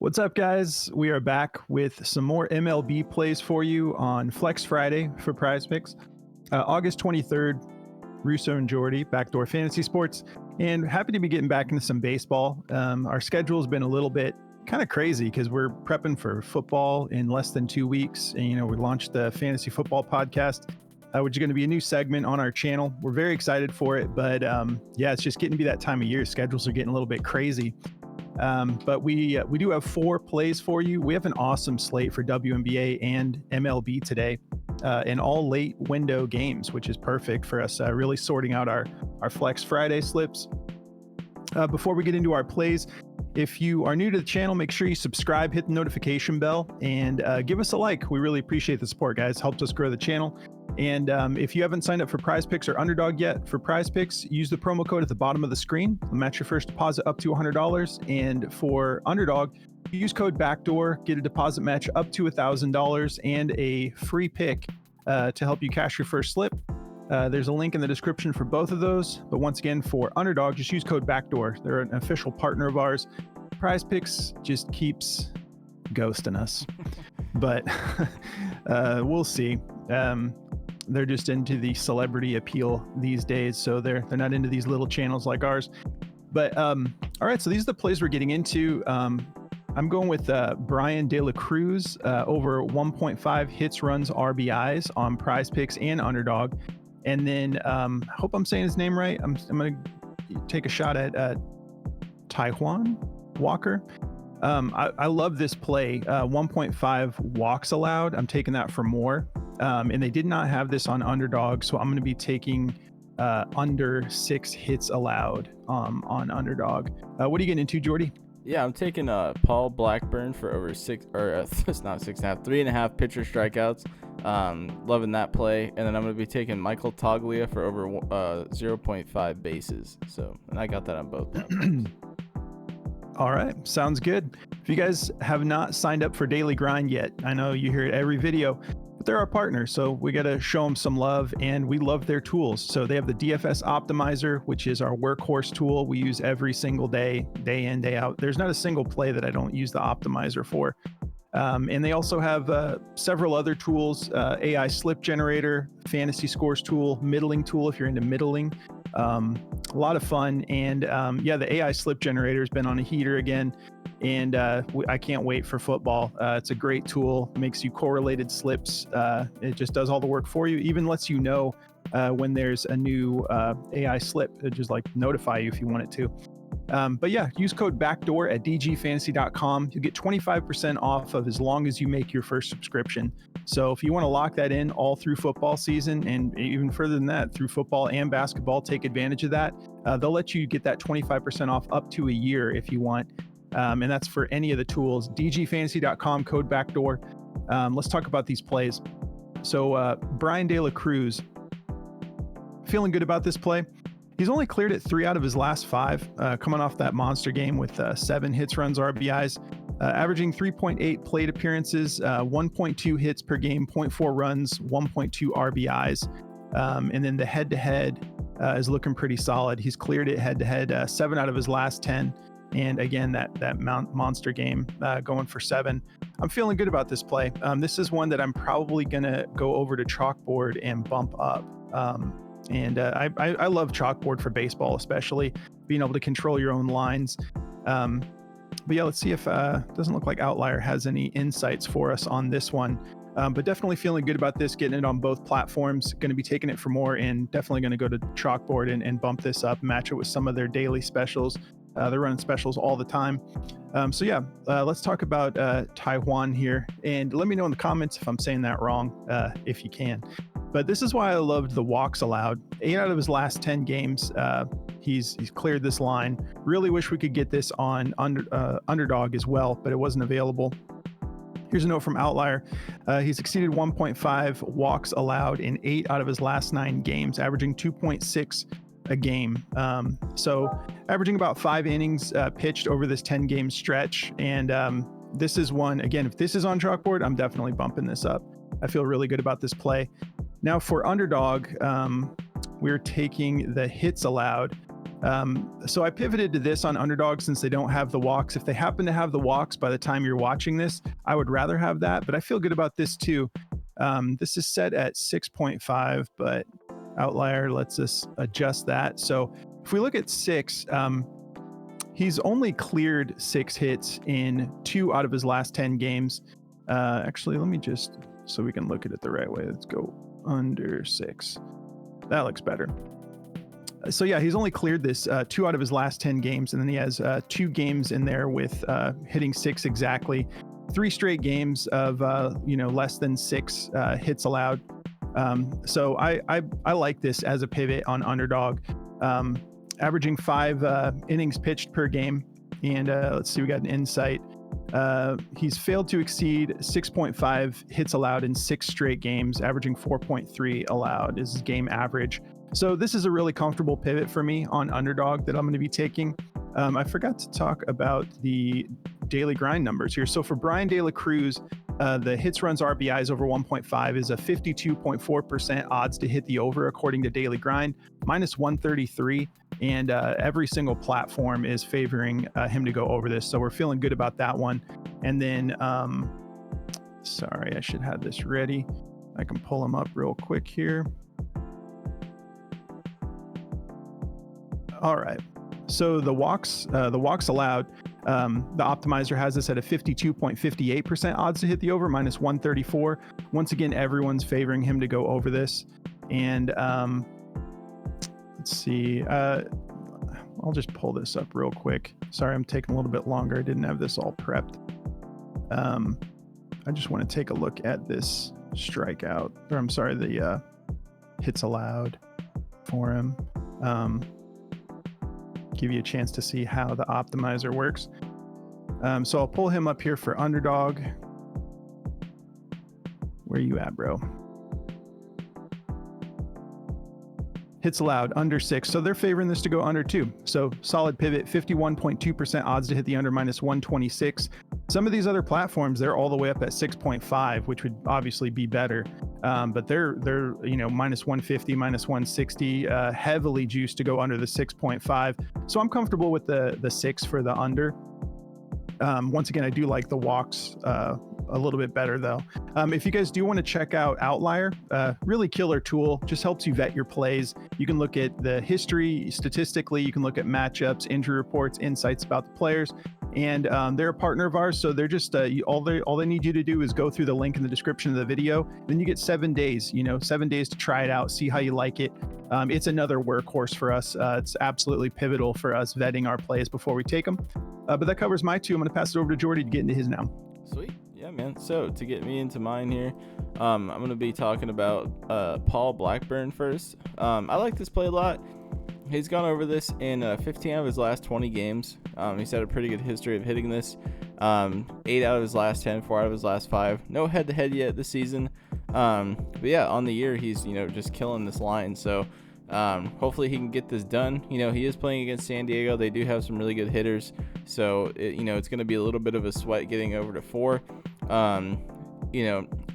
What's up, guys? We are back with some more MLB plays for you on Flex Friday for Prize Picks. August 23rd, Russo and Jordy, Backdoor Fantasy Sports, and happy to be getting back into some baseball. Our schedule has been a little bit kind of crazy because we're prepping for football in less than 2 weeks. And, we launched the Fantasy Football Podcast, which is going to be a new segment on our channel. We're very excited for it, but it's just getting to be that time of year. Schedules are getting a little bit crazy. But we do have 4 plays for you. We have an awesome slate for WNBA and MLB today, and all late window games, which is perfect for us really sorting out our Flex Friday slips. Before we get into our plays, if you are new to the channel, make sure you subscribe, hit the notification bell, and give us a like. We really appreciate the support, guys. Helps us grow the channel. And if you haven't signed up for Prize Picks or Underdog yet, for Prize Picks, use the promo code at the bottom of the screen. It'll match your first deposit up to $100. And for Underdog, use code BACKDOOR, get a deposit match up to $1,000 and a free pick to help you cash your first slip. There's a link in the description for both of those. But once again, for Underdog, just use code BACKDOOR. They're an official partner of ours. Prize Picks just keeps ghosting us. But we'll see. They're just into the celebrity appeal these days, so they're not into these little channels like ours. But all right, so these are the plays we're getting into. I'm going with Bryan De La Cruz over 1.5 hits, runs, RBIs on Prize Picks and Underdog. And then I hope I'm saying his name right. I'm going to take a shot at Taijuan Walker. I love this play. 1.5 walks allowed. I'm taking that for more. And they did not have this on Underdog, so I'm going to be taking under 6 hits allowed on Underdog. What are you getting into, Jordy? Yeah, I'm taking Paul Blackburn for over 6, or it's not 6.5, 3.5 pitcher strikeouts. Loving that play. And then I'm going to be taking Michael Toglia for over 0.5 bases. And I got that on both. All right, sounds good. If you guys have not signed up for Daily Grind yet, I know you hear it every video, but they're our partners, so we got to show them some love, and we love their tools. So they have the DFS Optimizer, which is our workhorse tool we use every single day, day in, day out. There's not a single play that I don't use the Optimizer for. And they also have several other tools, AI Slip Generator, Fantasy Scores tool, Middling tool if you're into middling. A lot of fun. And the AI Slip Generator has been on a heater again. And I can't wait for football. It's a great tool, makes you correlated slips. It just does all the work for you, even lets you know when there's a new AI slip. It just notify you if you want it to. Use code BACKDOOR at dgfantasy.com. You'll get 25% off of as long as you make your first subscription. So if you want to lock that in all through football season, and even further than that, through football and basketball, take advantage of that. They'll let you get that 25% off up to a year if you want. And that's for any of the tools. dgfantasy.com, code BACKDOOR. Let's talk about these plays. So Bryan De La Cruz, feeling good about this play. He's only cleared it 3 out of his last 5, coming off that monster game with 7 hits, runs, RBIs, averaging 3.8 plate appearances, 1.2 hits per game, 0.4 runs, 1.2 RBIs. And then the head-to-head is looking pretty solid. He's cleared it head-to-head 7 out of his last 10. And again, that monster game going for 7. I'm feeling good about this play. This is one that I'm probably going to go over to Chalkboard and bump up. I love Chalkboard for baseball, especially being able to control your own lines. Let's see if doesn't look like Outlier has any insights for us on this one. But definitely feeling good about this, getting it on both platforms. Going to be taking it for more, and definitely going to go to Chalkboard and bump this up, match it with some of their daily specials. They're running specials all the time. Let's talk about Taijuan here, and let me know in the comments if I'm saying that wrong, if you can. But this is why I loved the walks allowed. 8 out of his last 10 games, he's cleared this line. Really wish we could get this on Underdog as well, but it wasn't available. Here's a note from Outlier. He's exceeded 1.5 walks allowed in 8 out of his last 9 games, averaging 2.6 a game. So averaging about 5 innings pitched over this 10-game stretch. And this is one, again, if this is on Chalkboard, I'm definitely bumping this up. I feel really good about this play. Now for Underdog, we're taking the hits allowed. So I pivoted to this on Underdog since they don't have the walks. If they happen to have the walks by the time you're watching this, I would rather have that, but I feel good about this too. This is set at 6.5, but Outlier lets us adjust that. So if we look at 6, he's only cleared 6 hits in 2 out of his last 10 games. Actually, let me just, so we can look at it the right way. Let's go under 6. That looks better. So yeah, he's only cleared this 2 out of his last 10 games, and then he has 2 games in there with hitting 6 exactly. 3 straight games of less than 6 hits allowed. So I like this as a pivot on Underdog, averaging 5 innings pitched per game. And let's see, we got an insight. He's failed to exceed 6.5 hits allowed in 6 straight games, averaging 4.3 allowed is his game average. So this is a really comfortable pivot for me on Underdog that I'm going to be taking. I forgot to talk about the daily grind numbers here. So for Brian De La Cruz, the hits, runs, RBIs over 1.5 is a 52.4% odds to hit the over according to Daily Grind, minus 133. And every single platform is favoring him to go over this. So we're feeling good about that one. And then, sorry, I should have this ready. I can pull him up real quick here. All right. So the walks allowed, the optimizer has this at a 52.58% odds to hit the over, minus 134. Once again, everyone's favoring him to go over this. And let's see. I'll just pull this up real quick. Sorry, I'm taking a little bit longer. I didn't have this all prepped. I just want to take a look at this strikeout, or I'm sorry, the hits allowed for him. Give you a chance to see how the optimizer works. So I'll pull him up here for Underdog. Where you at, bro? Hits allowed under 6. So they're favoring this to go under 2. So solid pivot, 51.2% odds to hit the under, minus 126. Some of these other platforms, they're all the way up at 6.5, which would obviously be better. But they're minus 150, minus 160, heavily juiced to go under the 6.5. So I'm comfortable with the 6 for the under. Once again, I do like the walks a little bit better though. If you guys do want to check out Outlier, really killer tool, just helps you vet your plays. You can look at the history statistically, you can look at matchups, injury reports, insights about the players, and they're a partner of ours. So they're just all they need you to do is go through the link in the description of the video. Then you get 7 days, 7 days to try it out, see how you like it. It's another workhorse for us. It's absolutely pivotal for us vetting our plays before we take them. But that covers my 2. I'm going to pass it over to Jordy to get into his now. Sweet. Yeah, man. So to get me into mine here, I'm going to be talking about Paul Blackburn first. I like this play a lot. He's gone over this in 15 out of his last 20 games. He's had a pretty good history of hitting this. 8 out of his last 10, 4 out of his last 5. No head-to-head yet this season. But yeah, on the year, he's, just killing this line. So hopefully he can get this done. He is playing against San Diego. They do have some really good hitters. So, it's going to be a little bit of a sweat getting over to 4.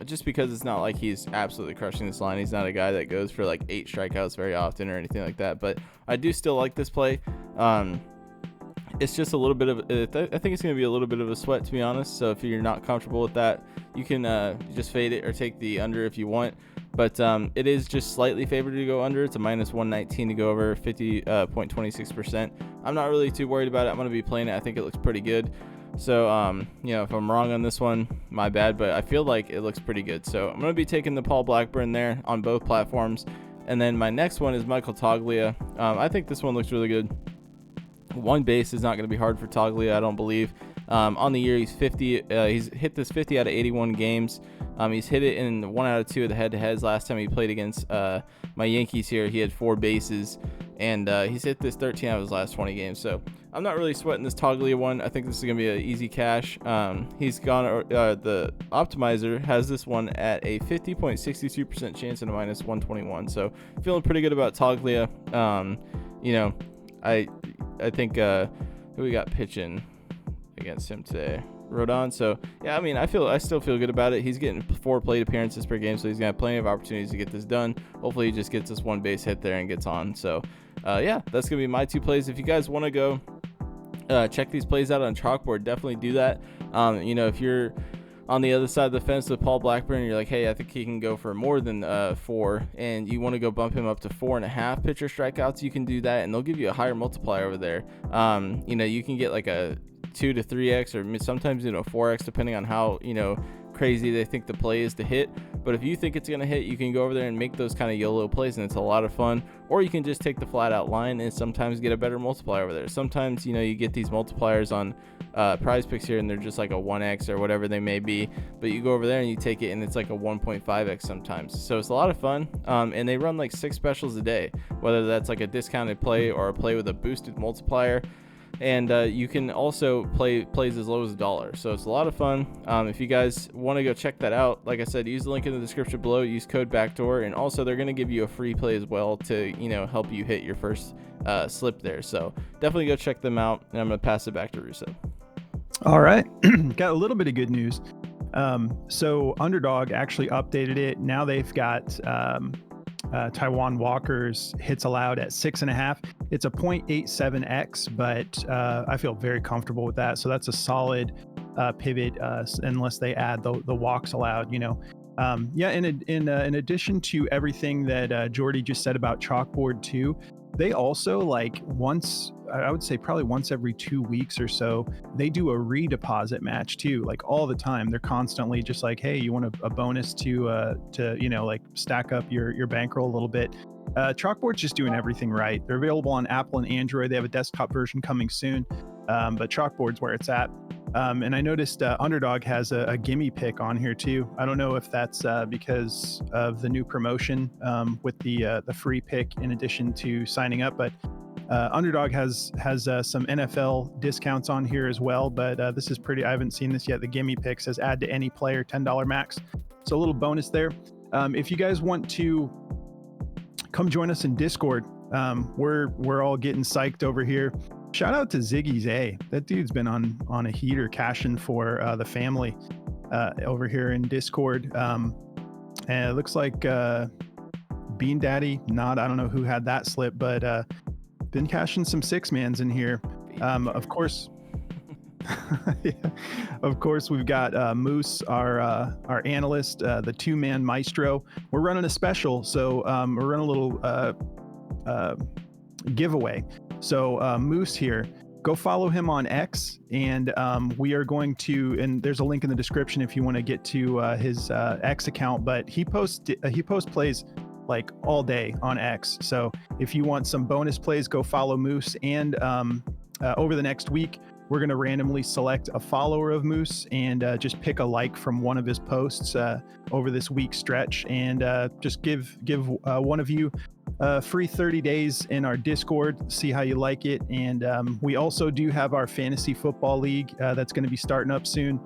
Just because it's not like he's absolutely crushing this line. He's not a guy that goes for like 8 strikeouts very often or anything like that. But I do still like this play. It's just a little bit of, I think it's going to be a little bit of a sweat, to be honest. So if you're not comfortable with that, you can just fade it or take the under if you want. But it is just slightly favored to go under. It's a minus 119 to go over, 50.26%. I'm not really too worried about it. I'm going to be playing it. I think it looks pretty good. So, if I'm wrong on this one, my bad. But I feel like it looks pretty good. So I'm going to be taking the Paul Blackburn there on both platforms. And then my next one is Michael Toglia. I think this one looks really good. 1 base is not going to be hard for Toglia, I don't believe. On the year, he's 50. He's hit this 50 out of 81 games. He's hit it in 1 out of 2 of the head-to-heads. Last time he played against my Yankees here, he had 4 bases, and he's hit this 13 out of his last 20 games. So I'm not really sweating this Toglia one. I think this is going to be an easy cash. He's gone. The optimizer has this one at a 50.62% chance and a minus 121. So feeling pretty good about Toglia. I think who we got pitching against him today? Rodon. So yeah, I mean, I still feel good about it. He's getting 4 plate appearances per game, so he's gonna have plenty of opportunities to get this done. Hopefully, he just gets this 1 base hit there and gets on. So yeah, that's gonna be my 2 plays. If you guys want to go check these plays out on Chalkboard, definitely do that. If you're on the other side of the fence with Paul Blackburn, you're like, hey, I think he can go for more than 4, and you want to go bump him up to 4.5 pitcher strikeouts, you can do that, and they'll give you a higher multiplier over there. You can get like a 2 to 3x, or sometimes 4x, depending on how crazy they think the play is to hit. But if you think it's going to hit, you can go over there and make those kind of YOLO plays, and it's a lot of fun. Or you can just take the flat out line and sometimes get a better multiplier over there. Sometimes you get these multipliers on Prize Picks here, and they're just like a 1x or whatever they may be, but you go over there and you take it and it's like a 1.5x sometimes. So it's a lot of fun. And they run like 6 specials a day, whether that's like a discounted play or a play with a boosted multiplier. And you can also play plays as low as $1. So it's a lot of fun. If you guys want to go check that out, like I said, use the link in the description below, use code BACKDOOR, and also they're going to give you a free play as well to help you hit your first slip there. So definitely go check them out, and I'm going to pass it back to Russo. All right. Got a little bit of good news. So Underdog actually updated it. Now they've got Taiwan Walker's hits allowed at 6.5. It's a 0.87x, but I feel very comfortable with that. So that's a solid pivot, unless they add the walks allowed. In addition to everything that Jordy just said about Chalkboard 2, they also I would say probably once every 2 weeks or so, they do a redeposit match too, like all the time. They're constantly just like, hey, you want a bonus to stack up your bankroll a little bit. Chalkboard's just doing everything right. They're available on Apple and Android. They have a desktop version coming soon, but Chalkboard's where it's at. And I noticed Underdog has a gimme pick on here too. I don't know if that's because of the new promotion with the free pick in addition to signing up, but Underdog has some NFL discounts on here as well. But this is pretty. I haven't seen this yet. The gimme pick says add to any player, $10 max. So a little bonus there. If you guys want to come join us in Discord, we're all getting psyched over here. Shout out to Ziggy's A. That dude's been on a heater cashing for the family over here in Discord. And it looks like Bean Daddy, I don't know who had that slip, but been cashing some 6-mans in here. Of course, yeah. Of course, we've got Moose, our analyst, the 2-man maestro. We're running a special, so we're running a little giveaway. So Moose here, go follow him on X, and we are going to, and there's a link in the description if you want to get to his X account, but he posts plays like all day on X. So if you want some bonus plays, go follow Moose. And over the next week, we're going to randomly select a follower of Moose and just pick a like from one of his posts over this week stretch, and just give one of you free 30 days in our Discord, see how you like it. And we also do have our fantasy football league that's going to be starting up soon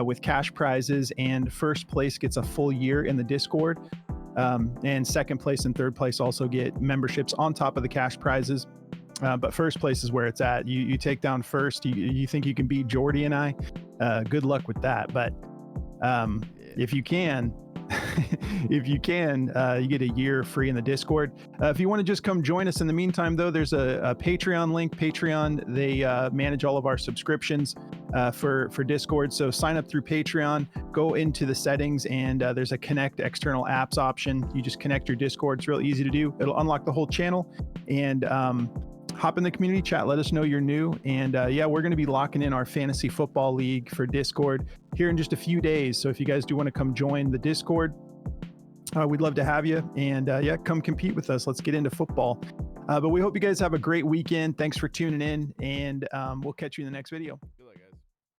with cash prizes, and first place gets a full year in the Discord, and second place and third place also get memberships on top of the cash prizes. But first place is where it's at. You take down first. You think you can beat Jordy and I? Good luck with that. But if you can, you get a year free in the Discord. If you want to just come join us in the meantime, though, there's a Patreon link. Patreon, they manage all of our subscriptions for Discord. So sign up through Patreon, go into the settings, and there's a connect external apps option. You just connect your Discord. It's real easy to do. It'll unlock the whole channel, and hop in the community chat. Let us know you're new. And yeah, we're going to be locking in our fantasy football league for Discord here in just a few days. So if you guys do want to come join the Discord, we'd love to have you. And yeah, come compete with us. Let's get into football. But we hope you guys have a great weekend. Thanks for tuning in, and we'll catch you in the next video.